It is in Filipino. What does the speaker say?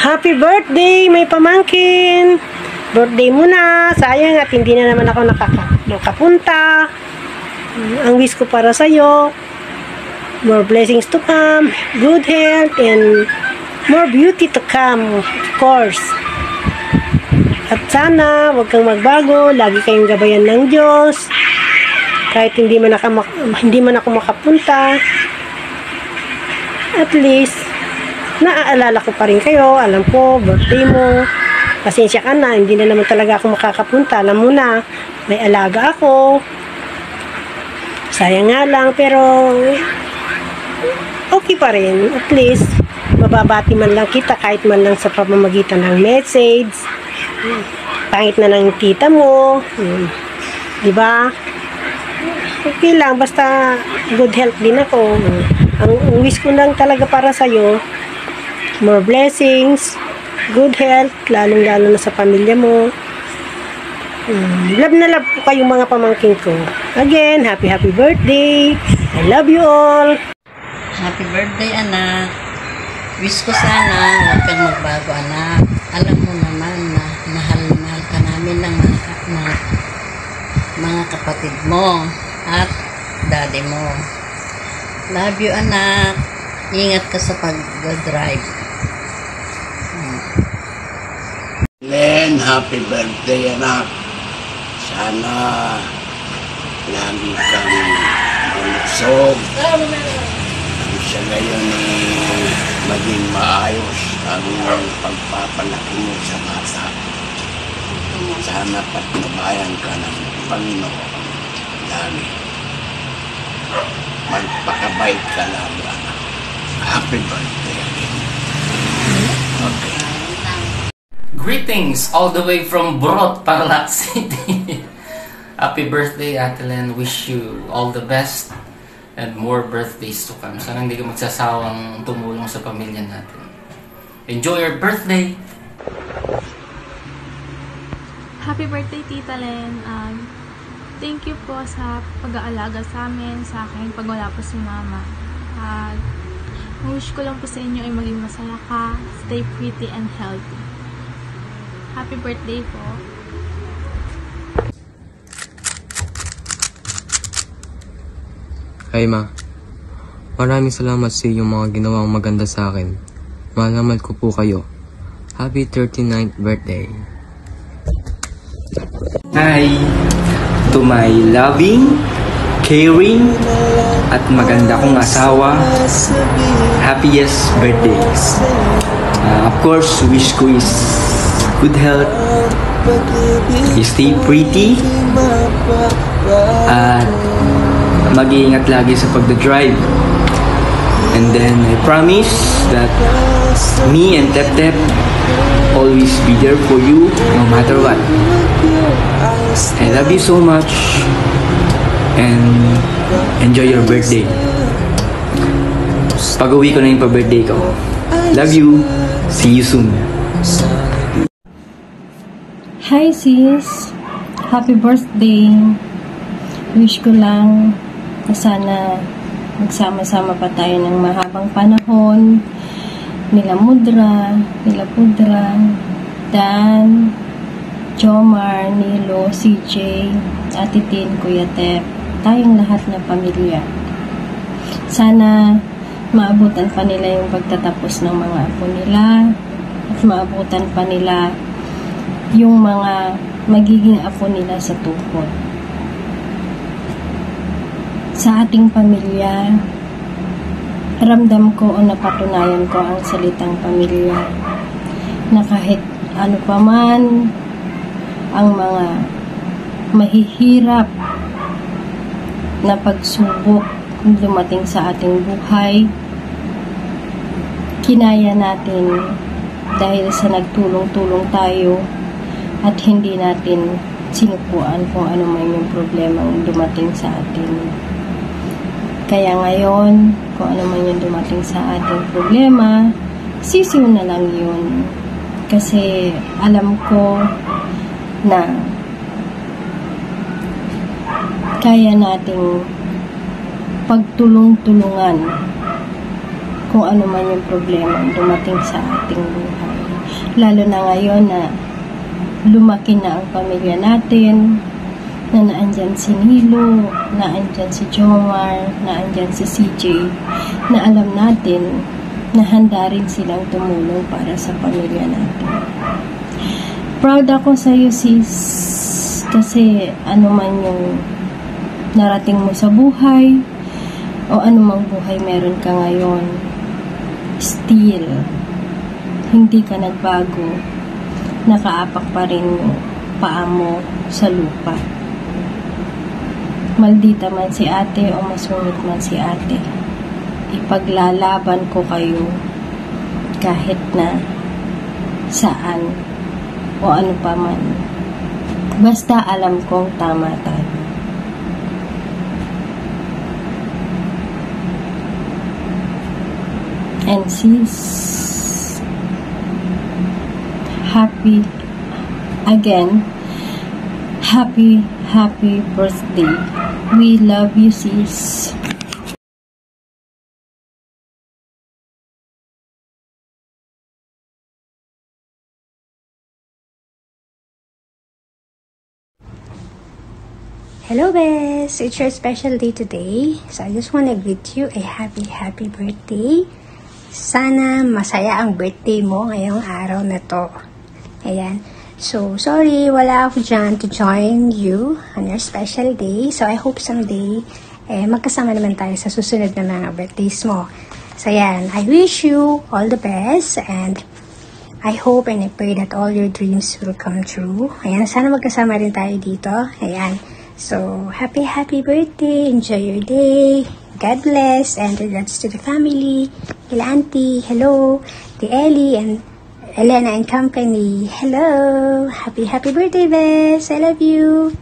Happy birthday, may pamangkin. Birthday mo na. Sayang at hindi na naman ako nakapunta. Ang wish ko para sa'yo, more blessings to come, good health, and more beauty to come, of course. At sana, huwag kang magbago. Lagi kayong gabayan ng Diyos. Kahit hindi man ako makapunta, at least, naaalala ko pa rin kayo. Alam ko, birthday mo. Pasensya ka na, hindi na naman talaga ako makakapunta. Alam mo na, may alaga ako. Sayang nga lang, pero okay pa rin. At least, mababati man lang kita kahit man lang sa pamamagitan ng message. Pangit na ng tita mo. Diba? Okay lang, basta good health din ako. Ang wish ko lang talaga para sa'yo, more blessings, good health, lalong-lalo na sa pamilya mo. Love na love ko kayong mga pamangkin ko. Again, happy birthday. I love you all. Happy birthday, anak. Wish ko sana huwag kang magbago, anak. Alam mo naman na mahal ka namin ng mga kapatid mo at daddy mo. Love you, anak. Ingat ka sa pag-drive. Len, happy birthday, anak. Sana lagi kang malusog. Sa ngayon maging maayos ang pagpapalaki mo sa bata. Sana patnubayan ka ng Panginoon lagi. Magpakabait ka lagi, anak. Happy birthday again. Okay. Greetings all the way from Burot, Tarlac City. Happy birthday, Ate Len. Wish you all the best and more birthdays to come. Sana hindi ka magsasawang tumulong sa pamilya natin. Enjoy your birthday! Happy birthday, Tita Len. Thank you po sa pag-aalaga sa amin, sa akin pag wala po si Mama. Ang wish ko lang po sa inyo ay maging masaya ka, stay pretty and healthy. Happy birthday po. Hi Ma, maraming salamat sa iyong mga ginawang maganda sa akin. Mahal ko po kayo. Happy 39th birthday. Hi to my loving, caring, at maganda kong asawa. Happiest birthday. Of course, wish ko is good health, stay pretty, at mag-iingat lagi sa pagdadrive. And then I promise that me and Tep Tep always be there for you no matter what. I love you so much and enjoy your birthday. Pag-uwi ko na yung pa-birthday ko. Love you. See you soon. Hi sis, happy birthday. Wish ko lang na sana magsama-sama pa tayo ng mahabang panahon. Nila Mudra, nila Pudra, Dan, Jomar, Nilo, CJ, Ate Tin, Kuya Tep, tayong lahat na pamilya. Sana maabutan pa nila yung pagtatapos ng mga apo nila at maabutan pa nila yung mga magiging apo nila sa tukod. Sa ating pamilya, ramdam ko o napatunayan ko ang salitang pamilya na kahit ano pa man ang mga mahihirap na pagsubok dumating sa ating buhay, kinaya natin dahil sa nagtulong-tulong tayo at hindi natin sinupuan kung ano man yung problemang dumating sa atin. Kaya ngayon, kung ano man yung dumating sa ating problema, sisiw na lang yun. Kasi alam ko na kaya nating pagtulong-tulungan kung ano man yung problema dumating sa ating buhay. Lalo na ngayon na lumaki na ang pamilya natin, na naandyan si Nilo, naandyan si Jomar, naandyan si CJ, na alam natin na handa rin silang tumulong para sa pamilya natin. Proud ako sa iyo, sis, kasi ano man yung narating mo sa buhay, o anumang buhay meron ka ngayon, still, hindi ka nagbago, nakaapak pa rin yung paa mo sa lupa. Maldita man si ate o masungit man si ate, ipaglalaban ko kayo kahit na saan o ano pa man. Basta alam kong tama tayo. And sis, happy birthday. We love you, sis. Hello, Bes! It's your special day today. So, I just want to greet you a happy birthday. Sana masaya ang birthday mo ngayong araw na to. Ayan. So, sorry, wala ako dyan to join you on your special day. So, I hope someday, magkasama naman tayo sa susunod na mga birthdays mo. So, ayan. I wish you all the best and I hope and I pray that all your dreams will come true. Ayan. Sana magkasama rin tayo dito. Ayan. So, happy birthday. Enjoy your day. God bless. And regards to the family. Kila Auntie, hello. To Ellie and Elena and company, hello. Happy birthday, Bes. I love you.